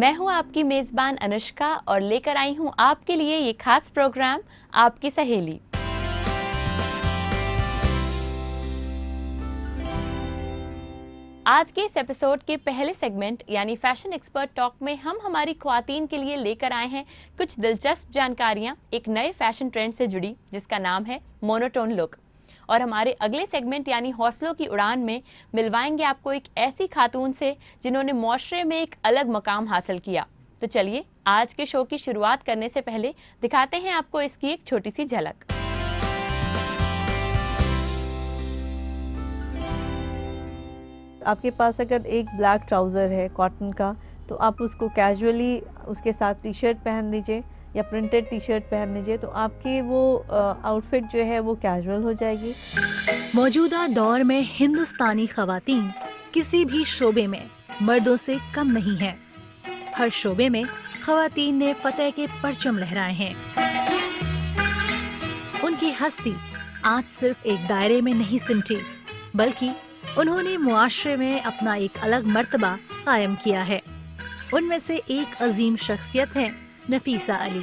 मैं हूं आपकी मेज़बान अनुष्का और लेकर आई हूं आपके लिए ये खास प्रोग्राम आपकी सहेली। आज के इस एपिसोड के पहले सेगमेंट यानी फैशन एक्सपर्ट टॉक में हम हमारी ख्वातीन के लिए लेकर आए हैं कुछ दिलचस्प जानकारियां एक नए फैशन ट्रेंड से जुड़ी जिसका नाम है मोनोटोन लुक। और हमारे अगले सेगमेंट यानी हौसलों की उड़ान में मिलवाएंगे आपको एक ऐसी खातून से जिन्होंने मुआशरे में एक अलग मकाम हासिल किया। तो चलिए आज के शो की शुरुआत करने से पहले दिखाते हैं आपको इसकी एक छोटी सी झलक। आपके पास अगर एक ब्लैक ट्राउज़र है कॉटन का, तो आप उसको कैजुअली उसके साथ टी शर्ट पहन लीजिए या प्रिंटेड टी शर्ट पहन लीजिए, तो आपकी वो आउटफिट जो है वो कैजुअल हो जाएगी। मौजूदा दौर में हिंदुस्तानी खवातीन किसी भी शोबे में मर्दों से कम नहीं हैं। हर शोबे में खवातीन ने फतेह के परचम लहराए हैं। उनकी हस्ती आज सिर्फ एक दायरे में नहीं सिमटी, बल्कि उन्होंने मुआशरे में अपना एक अलग मर्तबा कायम किया है। उनमें से एक अजीम शख्सियत है नफीसा अली।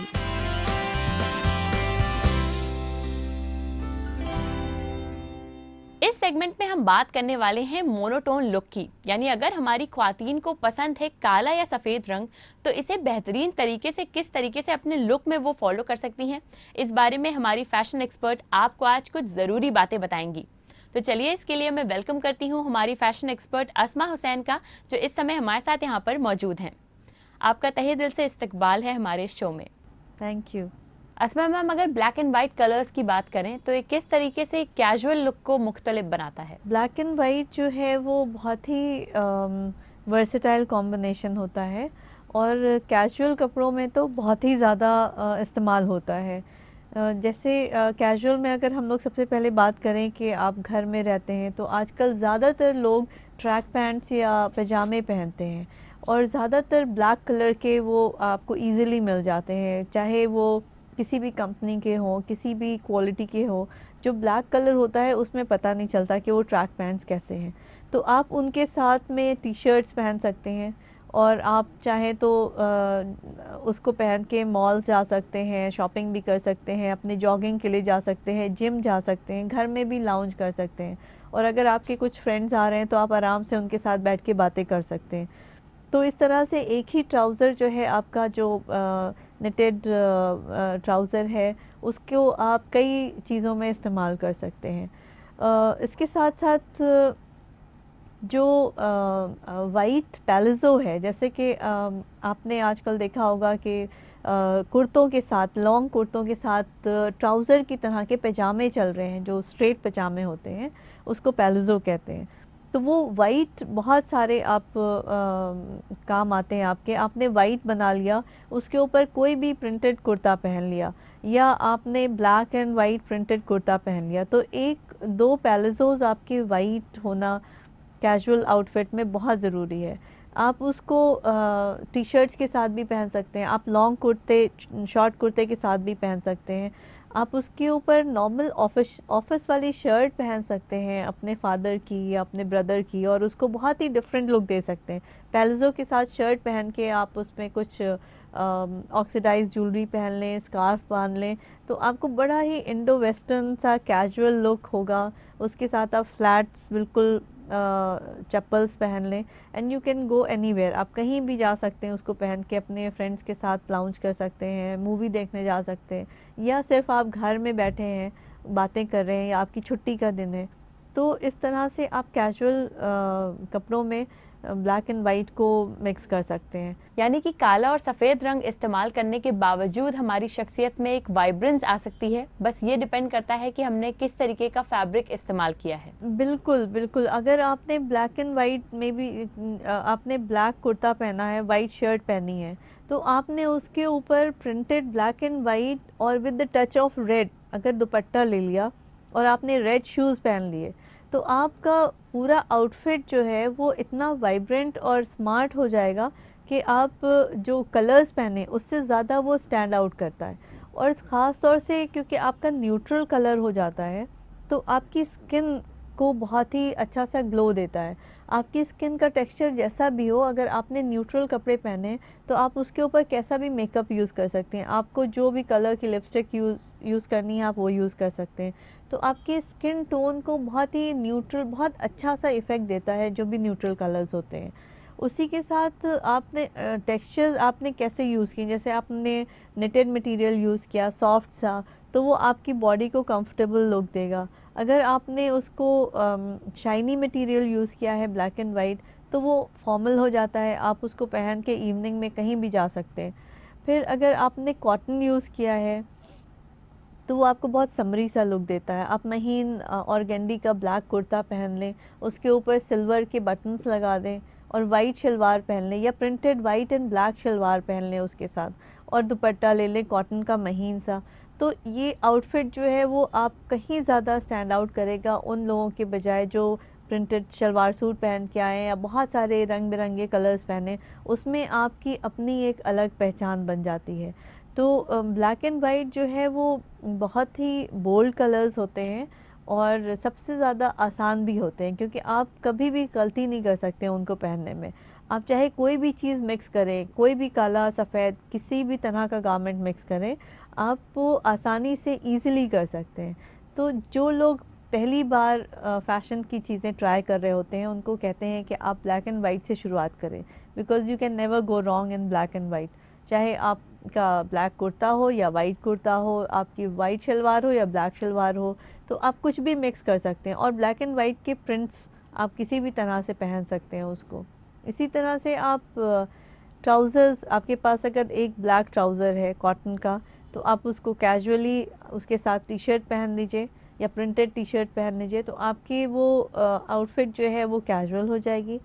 इस सेगमेंट में हम बात करने वाले हैं मोनोटोन लुक की, यानी अगर हमारी ख्वातीन को पसंद है काला या सफ़ेद रंग तो इसे बेहतरीन तरीके से किस तरीके से अपने लुक में वो फॉलो कर सकती हैं। इस बारे में हमारी फैशन एक्सपर्ट आपको आज कुछ ज़रूरी बातें बताएंगी। तो चलिए इसके लिए मैं वेलकम करती हूँ हमारी फैशन एक्सपर्ट अस्मा हुसैन का, जो इस समय हमारे साथ यहाँ पर मौजूद हैं। आपका तहे दिल से इस्तकबाल है हमारे शो में। Thank you. अस्मा मैम, अगर ब्लैक एंड वाइट कलर्स की बात करें तो ये किस तरीके से कैजुअल लुक को मुख्तलिफ बनाता है? ब्लैक एंड वाइट जो है वो बहुत ही वर्सेटाइल कॉम्बिनेशन होता है और कैजुअल कपड़ों में तो बहुत ही ज़्यादा इस्तेमाल होता है। जैसे कैजुअल में अगर हम लोग सबसे पहले बात करें कि आप घर में रहते हैं, तो आजकल ज़्यादातर लोग ट्रैक पैंट्स या पजामे पहनते हैं और ज़्यादातर ब्लैक कलर के वो आपको इजीली मिल जाते हैं, चाहे वो किसी भी कंपनी के हों, किसी भी क्वालिटी के हों। जो ब्लैक कलर होता है उसमें पता नहीं चलता कि वो ट्रैक पैंट्स कैसे हैं, तो आप उनके साथ में टी शर्ट्स पहन सकते हैं और आप चाहें तो उसको पहन के मॉल्स जा सकते हैं, शॉपिंग भी कर सकते हैं, अपने जॉगिंग के लिए जा सकते हैं, जिम जा सकते हैं, घर में भी लाउंज कर सकते हैं। और अगर आपके कुछ फ्रेंड्स आ रहे हैं तो आप आराम से उनके साथ बैठ के बातें कर सकते हैं। तो इस तरह से एक ही ट्राउज़र जो है आपका, जो निटेड ट्राउज़र है, उसको आप कई चीज़ों में इस्तेमाल कर सकते हैं। इसके साथ साथ जो वाइट पैलेज़ो है, जैसे कि आपने आजकल देखा होगा कि कुर्तों के साथ, लॉन्ग कुर्तों के साथ ट्राउज़र की तरह के पजामे चल रहे हैं, जो स्ट्रेट पजामे होते हैं उसको पैलेज़ो कहते हैं। तो वो वाइट बहुत सारे आप काम आते हैं आपके। आपने वाइट बना लिया, उसके ऊपर कोई भी प्रिंटेड कुर्ता पहन लिया, या आपने black and white printed kurta पहन लिया, तो एक दो पैलेज़ोज़ आपके वाइट होना कैजुअल आउटफिट में बहुत ज़रूरी है। आप उसको टी शर्ट्स के साथ भी पहन सकते हैं, आप लॉन्ग कुर्ते, शॉर्ट कुर्ते के साथ भी पहन सकते हैं। आप उसके ऊपर नॉर्मल ऑफिस वाली शर्ट पहन सकते हैं अपने फादर की या अपने ब्रदर की, और उसको बहुत ही डिफरेंट लुक दे सकते हैं। पैलेज़ो के साथ शर्ट पहन के आप उसमें कुछ ऑक्सीडाइज ज्वेलरी पहन लें, स्कार्फ बांध लें, तो आपको बड़ा ही इंडो वेस्टर्न सा कैजुअल लुक होगा। उसके साथ आप फ्लैट्स बिल्कुल चप्पल्स पहन लें and you can go anywhere. आप कहीं भी जा सकते हैं उसको पहन के, अपने फ्रेंड्स के साथ लाउंज कर सकते हैं, मूवी देखने जा सकते हैं, या सिर्फ आप घर में बैठे हैं बातें कर रहे हैं या आपकी छुट्टी का दिन है। तो इस तरह से आप कैजुअल कपड़ों में ब्लैक एंड वाइट को मिक्स कर सकते हैं। यानी कि काला और सफ़ेद रंग इस्तेमाल करने के बावजूद हमारी शख्सियत में एक वाइब्रेंस आ सकती है, बस ये डिपेंड करता है कि हमने किस तरीके का फैब्रिक इस्तेमाल किया है। बिल्कुल बिल्कुल। अगर आपने ब्लैक एंड वाइट में भी आपने ब्लैक कुर्ता पहना है, वाइट शर्ट पहनी है, तो आपने उसके ऊपर प्रिंटेड ब्लैक एंड वाइट और with the touch of red अगर दुपट्टा ले लिया और आपने रेड शूज़ पहन लिए, तो आपका पूरा आउटफिट जो है वो इतना वाइब्रेंट और स्मार्ट हो जाएगा कि आप जो कलर्स पहने उससे ज़्यादा वो स्टैंड आउट करता है। और ख़ास तौर से क्योंकि आपका न्यूट्रल कलर हो जाता है, तो आपकी स्किन को बहुत ही अच्छा सा ग्लो देता है। आपकी स्किन का टेक्सचर जैसा भी हो, अगर आपने न्यूट्रल कपड़े पहने तो आप उसके ऊपर कैसा भी मेकअप यूज़ कर सकते हैं। आपको जो भी कलर की लिपस्टिक यूज़ करनी है आप वो यूज़ कर सकते हैं। तो आपके स्किन टोन को बहुत ही न्यूट्रल, बहुत अच्छा सा इफ़ेक्ट देता है जो भी न्यूट्रल कलर्स होते हैं। उसी के साथ आपने टेक्सचर्स आपने कैसे यूज़ किए, जैसे आपने निटेड मटेरियल यूज़ किया सॉफ्ट सा, तो वो आपकी बॉडी को कंफर्टेबल लुक देगा। अगर आपने उसको शाइनी मटेरियल यूज़ किया है ब्लैक एंड वाइट, तो वो फॉर्मल हो जाता है, आप उसको पहन के इवनिंग में कहीं भी जा सकते हैं। फिर अगर आपने कॉटन यूज़ किया है तो वो आपको बहुत समरी सा लुक देता है। आप महीन ऑर्गेंडी का ब्लैक कुर्ता पहन लें, उसके ऊपर सिल्वर के बटन्स लगा दें और वाइट शलवार पहन लें, या printed white and black salwar पहन लें उसके साथ, और दुपट्टा ले लें कॉटन का महीन सा। तो ये आउटफिट जो है वो आप कहीं ज़्यादा स्टैंड आउट करेगा उन लोगों के बजाय जो प्रिंटेड शलवार सूट पहन के आए या बहुत सारे रंग बिरंगे कलर्स पहने। उसमें आपकी अपनी एक अलग पहचान बन जाती है। तो ब्लैक एंड वाइट जो है वो बहुत ही बोल्ड कलर्स होते हैं और सबसे ज़्यादा आसान भी होते हैं, क्योंकि आप कभी भी गलती नहीं कर सकते उनको पहनने में। आप चाहे कोई भी चीज़ मिक्स करें, कोई भी काला सफ़ेद किसी भी तरह का गारमेंट मिक्स करें, आप वो आसानी से ईज़िली कर सकते हैं। तो जो लोग पहली बार फ़ैशन की चीज़ें ट्राई कर रहे होते हैं उनको कहते हैं कि आप ब्लैक एंड वाइट से शुरुआत करें, because you can never go wrong in black and white. चाहे आपका ब्लैक कुर्ता हो या वाइट कुर्ता हो, आपकी वाइट शलवार हो या ब्लैक शलवार हो, तो आप कुछ भी मिक्स कर सकते हैं। और ब्लैक एंड वाइट के प्रिंट्स आप किसी भी तरह से पहन सकते हैं उसको। इसी तरह से आप ट्राउज़र्स, आपके पास अगर एक ब्लैक ट्राउज़र है कॉटन का, तो आप उसको कैजुअली उसके साथ टी शर्ट पहन लीजिए या प्रिंटेड टी शर्ट पहन लीजिए, तो आपकी वो आउटफिट जो है वो कैजुअल हो जाएगी।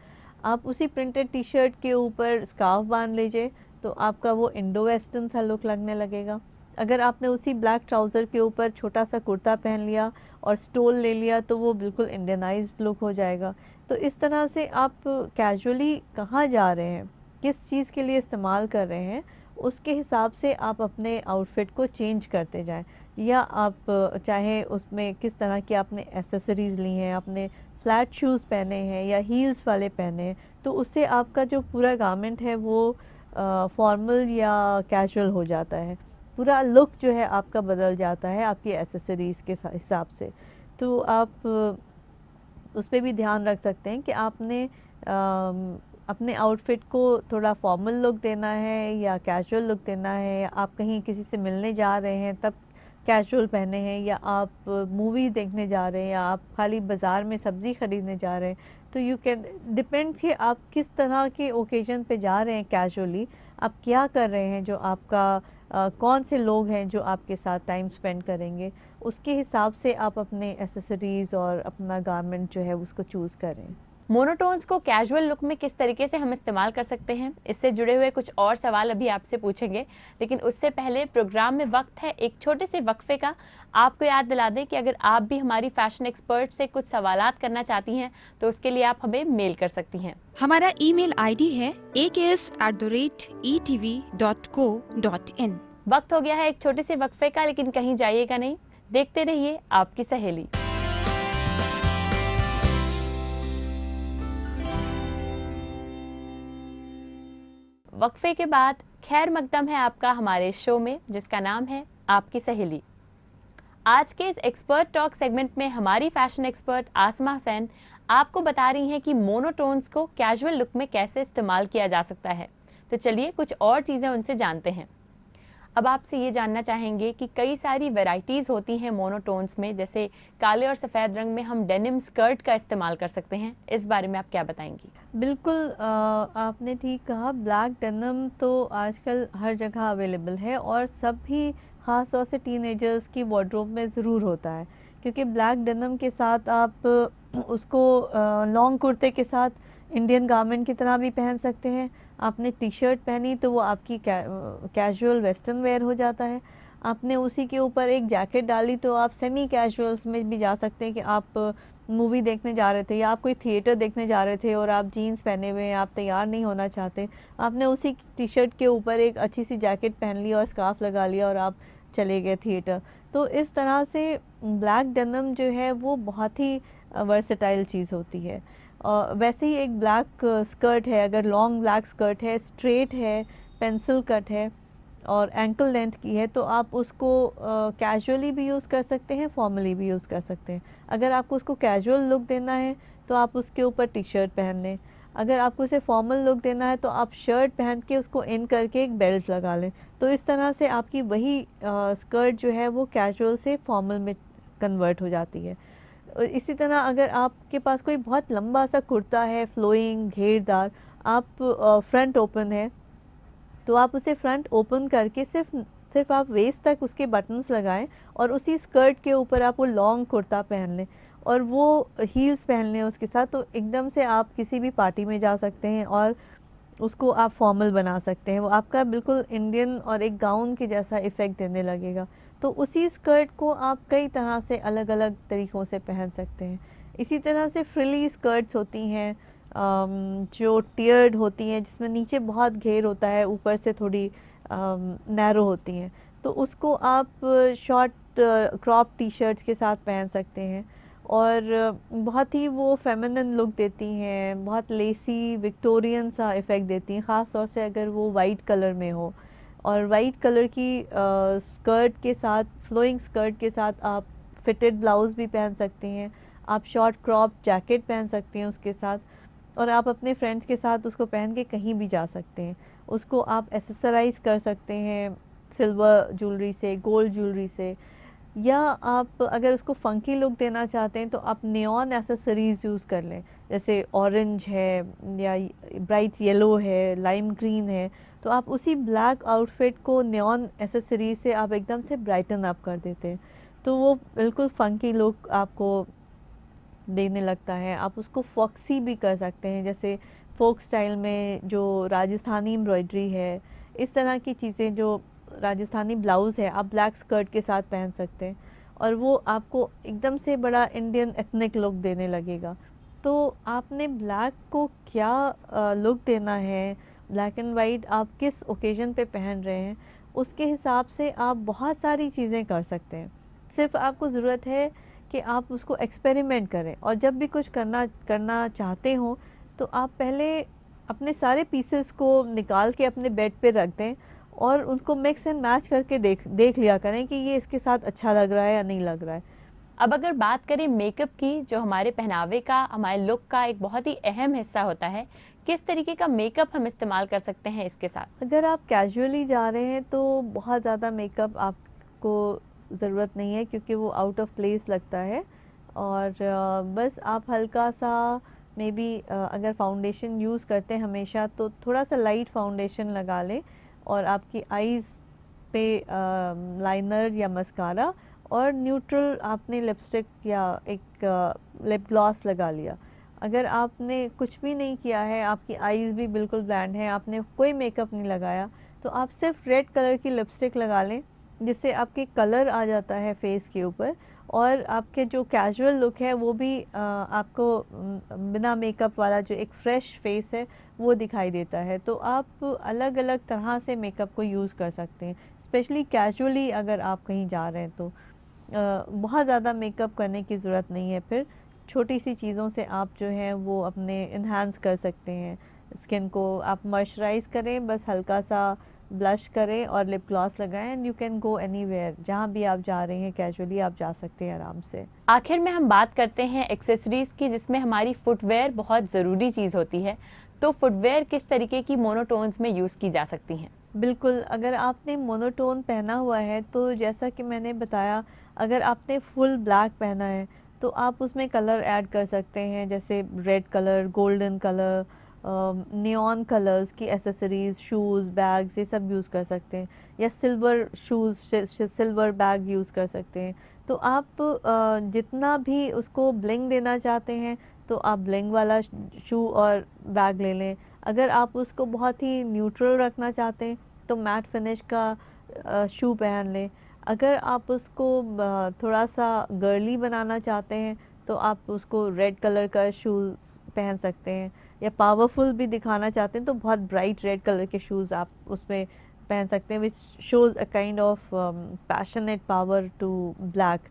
आप उसी प्रिंटेड टी शर्ट के ऊपर स्कार्फ बांध लीजिए, तो आपका वो इंडो वेस्टर्न सा लुक लगने लगेगा। अगर आपने उसी ब्लैक ट्राउज़र के ऊपर छोटा सा कुर्ता पहन लिया और स्टोल ले लिया, तो वो बिल्कुल इंडियनाइज्ड लुक हो जाएगा। तो इस तरह से आप कैजुअली कहाँ जा रहे हैं, किस चीज़ के लिए इस्तेमाल कर रहे हैं, उसके हिसाब से आप अपने आउटफिट को चेंज करते जाएं। या आप चाहे उसमें किस तरह की आपने एसेसरीज़ ली हैं, आपने फ्लैट शूज़ पहने हैं या हील्स वाले पहने हैं, तो उससे आपका जो पूरा गारमेंट है वो फॉर्मल या कैजुअल हो जाता है। पूरा लुक जो है आपका बदल जाता है आपकी एसेसरीज़ के हिसाब से। तो आप उस पे भी ध्यान रख सकते हैं कि आपने अपने आउटफिट को थोड़ा फॉर्मल लुक देना है या कैजुअल लुक देना है। आप कहीं किसी से मिलने जा रहे हैं तब कैजुअल पहने हैं, या आप मूवी देखने जा रहे हैं, या आप खाली बाज़ार में सब्ज़ी ख़रीदने जा रहे हैं, तो यू कैन डिपेंड कि आप किस तरह के ओकेजन पे जा रहे हैं कैजुअली, आप क्या कर रहे हैं, जो आपका कौन से लोग हैं जो आपके साथ टाइम स्पेंड करेंगे, उसके हिसाब से आप अपने एसेसरीज़ और अपना गारमेंट जो है उसको चूज़ करें। मोनोटोन्स को कैजुअल लुक में किस तरीके से हम इस्तेमाल कर सकते हैं, इससे जुड़े हुए कुछ और सवाल अभी आपसे पूछेंगे, लेकिन उससे पहले प्रोग्राम में वक्त है एक छोटे से वक्फे का। आपको याद दिला दें कि अगर आप भी हमारी फैशन एक्सपर्ट से कुछ सवालात करना चाहती हैं तो उसके लिए आप हमें मेल कर सकती हैं। हमारा ईमेल आईडी है aks@etv.co.in। वक्त हो गया है एक छोटे से वक्फे का, लेकिन कहीं जाइएगा नहीं, देखते रहिए आपकी सहेली। वक्फे के बाद खैर मकदम है आपका हमारे शो में, जिसका नाम है आपकी सहेली। आज के इस एक्सपर्ट टॉक सेगमेंट में हमारी फैशन एक्सपर्ट आसमा हुसैन आपको बता रही हैं कि मोनोटोन्स को कैजुअल लुक में कैसे इस्तेमाल किया जा सकता है। तो चलिए कुछ और चीज़ें उनसे जानते हैं। अब आपसे ये जानना चाहेंगे कि कई सारी वैरायटीज़ होती हैं मोनोटोन्स में, जैसे काले और सफ़ेद रंग में हम डेनिम स्कर्ट का इस्तेमाल कर सकते हैं, इस बारे में आप क्या बताएंगी? बिल्कुल आपने ठीक कहा। ब्लैक डेनिम तो आजकल हर जगह अवेलेबल है और सभी ख़ास तौर से टीनेजर्स की वार्डरोब में ज़रूर होता है, क्योंकि ब्लैक डेनिम के साथ आप उसको लॉन्ग कुर्ते के साथ इंडियन गारमेंट की तरह भी पहन सकते हैं। आपने टी शर्ट पहनी तो वो आपकी कैजुअल वेस्टर्न वेयर हो जाता है। आपने उसी के ऊपर एक जैकेट डाली तो आप सेमी कैजुअल्स में भी जा सकते हैं, कि आप मूवी देखने जा रहे थे या आप कोई थिएटर देखने जा रहे थे और आप जीन्स पहने हुए हैं, आप तैयार नहीं होना चाहते, आपने उसी टी शर्ट के ऊपर एक अच्छी सी जैकेट पहन ली और स्कार्फ लगा लिया और आप चले गए थिएटर। तो इस तरह से ब्लैक डेनिम जो है वो बहुत ही वर्सेटाइल चीज़ होती है। वैसे ही एक ब्लैक स्कर्ट है, अगर लॉन्ग ब्लैक स्कर्ट है, स्ट्रेट है, पेंसिल कट है और एंकल लेंथ की है, तो आप उसको कैजुअली भी यूज़ कर सकते हैं, फॉर्मली भी यूज़ कर सकते हैं। अगर आपको उसको कैजुअल लुक देना है तो आप उसके ऊपर टी शर्ट पहन लें। अगर आपको उसे फॉर्मल लुक देना है तो आप शर्ट पहन के उसको इन करके एक बेल्ट लगा लें। तो इस तरह से आपकी वही स्कर्ट जो है वो कैजुअल से फॉर्मल में कन्वर्ट हो जाती है। इसी तरह अगर आपके पास कोई बहुत लंबा सा कुर्ता है, फ्लोइंग, घेरदार, आप फ्रंट ओपन है, तो आप उसे फ्रंट ओपन करके सिर्फ आप वेस्ट तक उसके बटन्स लगाएं और उसी स्कर्ट के ऊपर आप वो लॉन्ग कुर्ता पहन लें और वो हील्स पहन लें उसके साथ, तो एकदम से आप किसी भी पार्टी में जा सकते हैं और उसको आप फॉर्मल बना सकते हैं। वो आपका बिल्कुल इंडियन और एक गाउन के जैसा इफ़ेक्ट देने लगेगा। तो उसी स्कर्ट को आप कई तरह से अलग अलग तरीक़ों से पहन सकते हैं। इसी तरह से फ्रिली स्कर्ट्स होती हैं जो टियर्ड होती हैं, जिसमें नीचे बहुत घेर होता है, ऊपर से थोड़ी नैरो होती हैं, तो उसको आप शॉर्ट क्रॉप टी शर्ट्स के साथ पहन सकते हैं और बहुत ही वो फेमिनिन लुक देती हैं, बहुत लेसी विक्टोरियन सा इफ़ेक्ट देती हैं, ख़ास तौर से अगर वो वाइट कलर में हो। और वाइट कलर की स्कर्ट के साथ, फ्लोइंग स्कर्ट के साथ आप फिटेड ब्लाउज़ भी पहन सकती हैं, आप शॉर्ट क्रॉप जैकेट पहन सकती हैं उसके साथ, और आप अपने फ्रेंड्स के साथ उसको पहन के कहीं भी जा सकते हैं। उसको आप एसेसराइज़ कर सकते हैं सिल्वर ज्वेलरी से, गोल्ड ज्वेलरी से, या आप अगर उसको फ़ंकी लुक देना चाहते हैं तो आप नियॉन एसेसरीज़ यूज़ कर लें, जैसे ऑरेंज है या ब्राइट येलो है, लाइम ग्रीन है, तो आप उसी ब्लैक आउटफिट को नियॉन एसेसरीज से आप एकदम से ब्राइटन अप कर देते हैं, तो वो बिल्कुल फ़ंकी लुक आपको देने लगता है। आप उसको फॉक्सी भी कर सकते हैं, जैसे फोक स्टाइल में जो राजस्थानी एम्ब्रॉयडरी है, इस तरह की चीज़ें, जो राजस्थानी ब्लाउज़ है, आप ब्लैक स्कर्ट के साथ पहन सकते हैं और वो आपको एकदम से बड़ा इंडियन एथनिक लुक देने लगेगा। तो आपने ब्लैक को क्या लुक देना है, ब्लैक एंड वाइट आप किस ओकेज़न पे पहन रहे हैं, उसके हिसाब से आप बहुत सारी चीज़ें कर सकते हैं। सिर्फ आपको ज़रूरत है कि आप उसको एक्सपेरिमेंट करें, और जब भी कुछ करना चाहते हो तो आप पहले अपने सारे पीसेस को निकाल के अपने बेड पे रख दें और उनको मिक्स एंड मैच करके देख लिया करें कि ये इसके साथ अच्छा लग रहा है या नहीं लग रहा है। अब अगर बात करें मेकअप की, जो हमारे पहनावे का, हमारे लुक का एक बहुत ही अहम हिस्सा होता है, किस तरीके का मेकअप हम इस्तेमाल कर सकते हैं इसके साथ? अगर आप कैजुअली जा रहे हैं तो बहुत ज़्यादा मेकअप आपको ज़रूरत नहीं है, क्योंकि वो आउट ऑफ प्लेस लगता है, और बस आप हल्का सा मे बी अगर फाउंडेशन यूज़ करते हैं हमेशा, तो थोड़ा सा लाइट फाउंडेशन लगा लें और आपकी आईज़ पे लाइनर या मस्कारा और न्यूट्रल आपने लिपस्टिक या एक लिप ग्लॉस लगा लिया। अगर आपने कुछ भी नहीं किया है, आपकी आईज़ भी बिल्कुल ब्लैंड है, आपने कोई मेकअप नहीं लगाया, तो आप सिर्फ रेड कलर की लिपस्टिक लगा लें, जिससे आपके कलर आ जाता है फेस के ऊपर, और आपके जो कैजुअल लुक है वो भी आपको बिना मेकअप वाला जो एक फ़्रेश फेस है वो दिखाई देता है। तो आप अलग अलग तरह से मेकअप को यूज़ कर सकते हैं, स्पेशली कैजुअली अगर आप कहीं जा रहे हैं तो बहुत ज़्यादा मेकअप करने की ज़रूरत नहीं है। फिर छोटी सी चीज़ों से आप जो है वो अपने इन्हांस कर सकते हैं स्किन को। आप मॉइस्चराइज़ करें, बस हल्का सा ब्लश करें और लिप ग्लॉस लगाएं, and you can go anywhere, जहाँ भी आप जा रहे हैं कैजुअली आप जा सकते हैं आराम से। आखिर में हम बात करते हैं एक्सेसरीज की, जिसमें हमारी फुटवेयर बहुत ज़रूरी चीज़ होती है। तो फुटवेयर किस तरीके की मोनोटोन्स में यूज़ की जा सकती हैं? बिल्कुल, अगर आपने मोनोटोन पहना हुआ है तो जैसा कि मैंने बताया, अगर आपने फुल ब्लैक पहना है तो आप उसमें कलर ऐड कर सकते हैं, जैसे red colour, golden colour, neon colours की एसेसरीज़, शूज़, बैग्स, ये सब यूज़ कर सकते हैं, या silver shoes, silver bag use कर सकते हैं। तो आप जितना भी उसको ब्लिंग देना चाहते हैं तो आप ब्लिंग वाला शू और बैग ले लें। अगर आप उसको बहुत ही न्यूट्रल रखना चाहते हैं तो मैट फिनिश का शू पहन लें। अगर आप उसको थोड़ा सा गर्ली बनाना चाहते हैं तो आप उसको रेड कलर का शूज़ पहन सकते हैं, या पावरफुल भी दिखाना चाहते हैं तो बहुत ब्राइट रेड कलर के शूज़ आप उसमें पहन सकते हैं, which shows a kind of passionate power to black.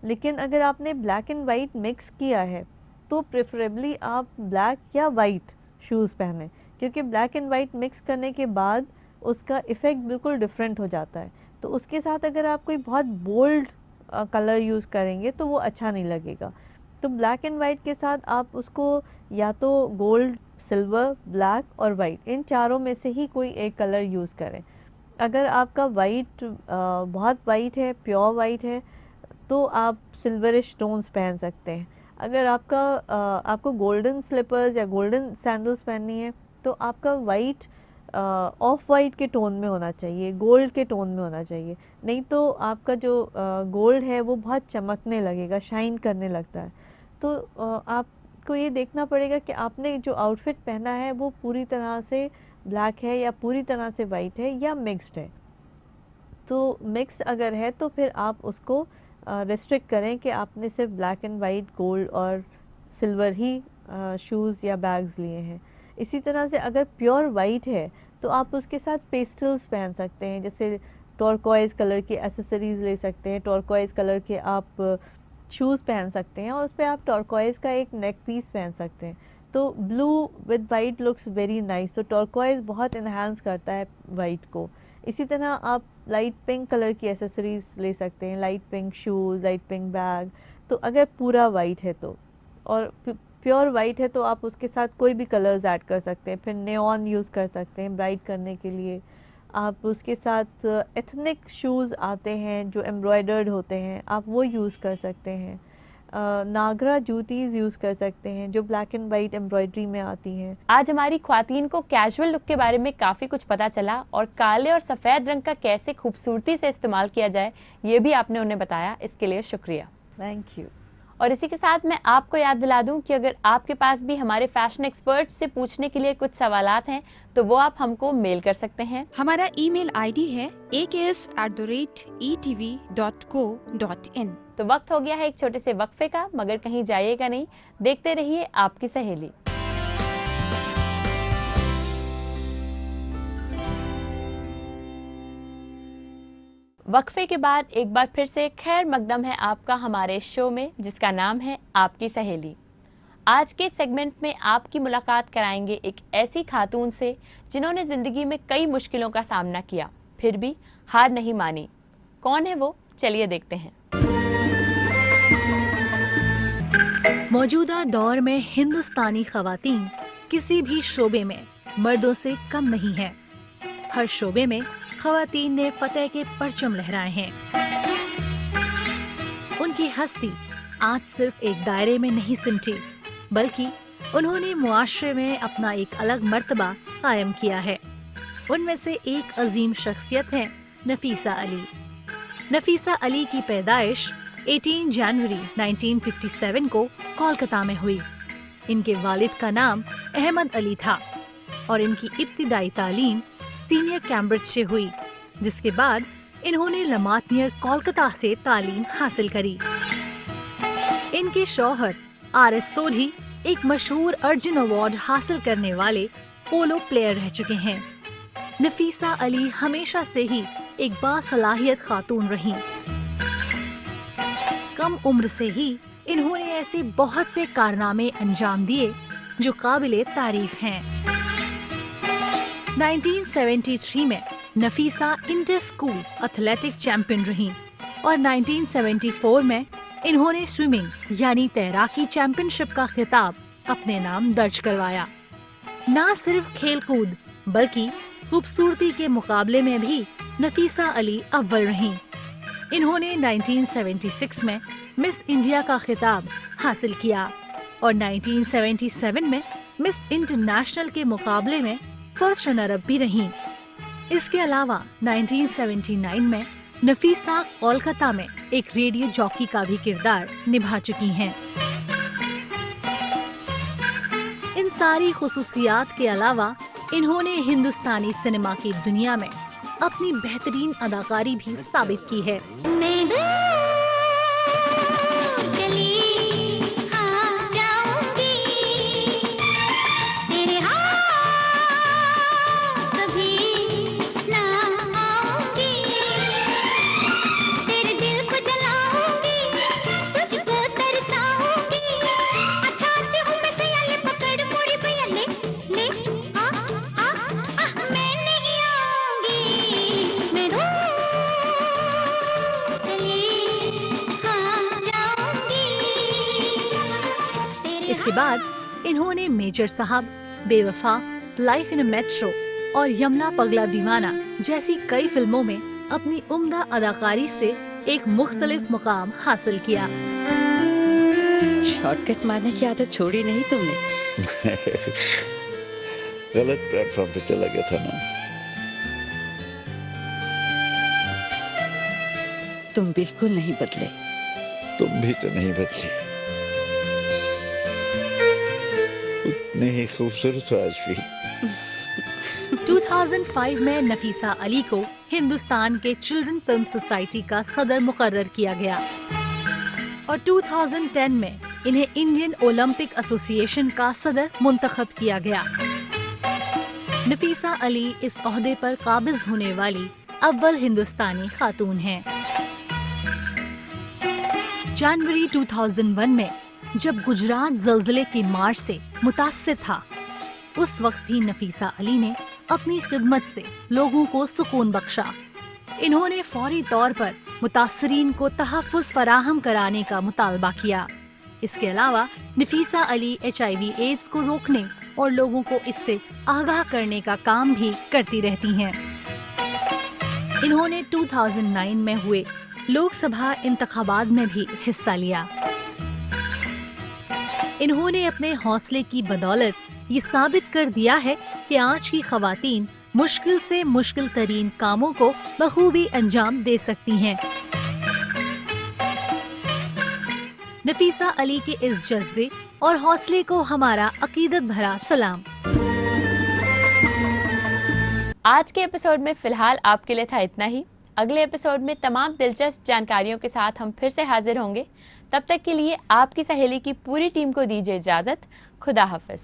लेकिन अगर आपने ब्लैक एंड वाइट मिक्स किया है तो प्रेफरेबली आप ब्लैक या वाइट शूज़ पहने, क्योंकि ब्लैक एंड वाइट मिक्स करने के बाद उसका इफ़ेक्ट बिल्कुल डिफरेंट हो जाता है। तो उसके साथ अगर आप कोई बहुत बोल्ड कलर यूज़ करेंगे तो वो अच्छा नहीं लगेगा। तो ब्लैक एंड वाइट के साथ आप उसको या तो गोल्ड, सिल्वर, ब्लैक और वाइट, इन चारों में से ही कोई एक कलर यूज़ करें। अगर आपका वाइट बहुत वाइट है, प्योर वाइट है, तो आप सिल्वरिश स्टोन्स पहन सकते हैं। अगर आपको गोल्डन स्लीपर्स या गोल्डन सैंडल्स पहननी है तो आपका वाइट ऑफ वाइट के टोन में होना चाहिए, गोल्ड के टोन में होना चाहिए, नहीं तो आपका जो गोल्ड है वो बहुत चमकने लगेगा, शाइन करने लगता है। तो आपको ये देखना पड़ेगा कि आपने जो आउटफिट पहना है वो पूरी तरह से ब्लैक है या पूरी तरह से वाइट है या मिक्स्ड है। तो मिक्स अगर है तो फिर आप उसको रिस्ट्रिक्ट करें कि आपने सिर्फ ब्लैक एंड वाइट, गोल्ड और सिल्वर ही शूज़ या बैग्स लिए हैं। इसी तरह से अगर प्योर वाइट है तो आप उसके साथ पेस्टल्स पहन सकते हैं, जैसे टॉर्कॉइज़ कलर की एसेसरीज़ ले सकते हैं, टॉर्कॉइज़ कलर के आप शूज़ पहन सकते हैं और उस पर आप टॉर्कॉइज़ का एक नेक पीस पहन सकते हैं। तो blue with white looks very nice, तो टॉर्कॉइज़ बहुत इन्हांस करता है वाइट को। इसी तरह आप लाइट पिंक कलर की एसेसरीज़ ले सकते हैं, light pink shoes, light pink bag, तो अगर पूरा वाइट है तो। और प्योर वाइट है तो आप उसके साथ कोई भी कलर्स ऐड कर सकते हैं, फिर नेऑन यूज़ कर सकते हैं ब्राइट करने के लिए। आप उसके साथ एथनिक शूज़ आते हैं जो एम्ब्रॉयडर्ड होते हैं, आप वो यूज़ कर सकते हैं। नागरा जूतीज़ यूज़ कर सकते हैं जो ब्लैक एंड वाइट एम्ब्रॉयडरी में आती हैं। आज हमारी ख्वातीन को कैजुअल लुक के बारे में काफ़ी कुछ पता चला और काले और सफ़ेद रंग का कैसे खूबसूरती से इस्तेमाल किया जाए ये भी आपने उन्हें बताया, इसके लिए शुक्रिया। Thank you. और इसी के साथ मैं आपको याद दिला दूं कि अगर आपके पास भी हमारे फैशन एक्सपर्ट से पूछने के लिए कुछ सवालात हैं तो वो आप हमको मेल कर सकते हैं। हमारा ईमेल आईडी है aks@etv.co.in। तो वक्त हो गया है एक छोटे से वक्फे का, मगर कहीं जाइएगा नहीं, देखते रहिए आपकी सहेली। वक्फे के बाद एक बार फिर से खैर मकदम है आपका हमारे शो में, जिसका नाम है आपकी सहेली। आज के सेगमेंट में आपकी मुलाकात कराएंगे एक ऐसी खातून से जिन्होंने जिंदगी में कई मुश्किलों का सामना किया, फिर भी हार नहीं मानी। कौन है वो, चलिए देखते हैं। मौजूदा दौर में हिंदुस्तानी खवातीन किसी भी शोबे में मर्दों से कम नहीं है। हर शोबे में खवातीन ने फतेह के परचम लहराए हैं। उनकी हस्ती आज सिर्फ एक दायरे में नहीं सिमटी, बल्कि उन्होंने मुआशरे में अपना एक अलग मर्तबा कायम किया है। उनमें से एक अजीम शख्सियत है नफीसा अली। नफीसा अली की पैदाइश 18 जनवरी 1957 को कोलकाता में हुई। इनके वालिद का नाम अहमद अली था और इनकी इब्तिदाई तालीम सीनियर कैम्ब्रिज से हुई, जिसके बाद इन्होंने लमात कोलकाता से तालीम हासिल करी। इनके शौहर RS सोढी एक मशहूर अर्जुन अवार्ड हासिल करने वाले पोलो प्लेयर रह चुके हैं। नफीसा अली हमेशा से ही एक बासलाहियत खातून रही। कम उम्र से ही इन्होंने ऐसे बहुत से कारनामे अंजाम दिए जो काबिले तारीफ हैं। 1973 में Nafisa inter school athletic champion रहीं और 1974 में इन्होंने स्विमिंग यानी तैराकी चैंपियनशिप का खिताब अपने नाम दर्ज करवाया। न सिर्फ खेलकूद बल्कि खूबसूरती के मुकाबले में भी नफीसा अली अव्वल रहीं। इन्होंने 1976 में मिस इंडिया का खिताब हासिल किया और 1977 में मिस इंटरनेशनल के मुकाबले में फर्स्ट रनर अप भी रहीं। इसके अलावा 1979 में नफीसा कोलकाता में एक रेडियो जॉकी का भी किरदार निभा चुकी हैं। इन सारी खुसूसियात के अलावा इन्होंने हिंदुस्तानी सिनेमा की दुनिया में अपनी बेहतरीन अदाकारी भी साबित की है। इसके बाद इन्होंने मेजर साहब, बेवफा, लाइफ इन अ मेट्रो और यमला पगला दीवाना जैसी कई फिल्मों में अपनी उम्दा अदाकारी से एक मुख्तलिफ मुकाम हासिल किया। शॉर्टकट मारने की आदत छोड़ी नहीं तुमने। गलत प्लेटफॉर्म पे चला गया था ना। तुम बिल्कुल नहीं बदले। तुम भी तो नहीं बदली, उतनी ही खूबसूरत हो आज भी। 2005 में नफीसा अली को हिंदुस्तान के चिल्ड्रन फिल्म सोसाइटी का सदर मुकर्रर किया गया और 2010 में इन्हें इंडियन ओलंपिक एसोसिएशन का सदर मुंतखब किया गया। नफीसा अली इस ओहदे पर काबिज होने वाली अव्वल हिंदुस्तानी खातून हैं। जनवरी 2001 में जब गुजरात ज़लज़ले की मार से मुतासिर था, उस वक्त भी नफीसा अली ने अपनी खिदमत से लोगों को सुकून बख्शा। इन्होंने फौरी तौर पर मुतासरीन को तहफ़्फ़ुज़ फराहम कराने का मुतालबा किया। इसके अलावा नफीसा अली HIV एड्स को रोकने और लोगों को इससे आगाह करने का काम भी करती रहती हैं। इन्होंने 2009 में हुए लोकसभा इंतखाबात में भी हिस्सा लिया। इन्होंने अपने हौसले की बदौलत ये साबित कर दिया है कि आज की खवातीन मुश्किल से मुश्किल तरीन कामों को बखूबी अंजाम दे सकती हैं। नफीसा अली के इस जज्बे और हौसले को हमारा अकीदत भरा सलाम। आज के एपिसोड में फिलहाल आपके लिए था इतना ही। अगले एपिसोड में तमाम दिलचस्प जानकारियों के साथ हम फिर से हाजिर होंगे। तब तक के लिए आपकी सहेली की पूरी टीम को दीजिए इजाजत। खुदा हाफिज।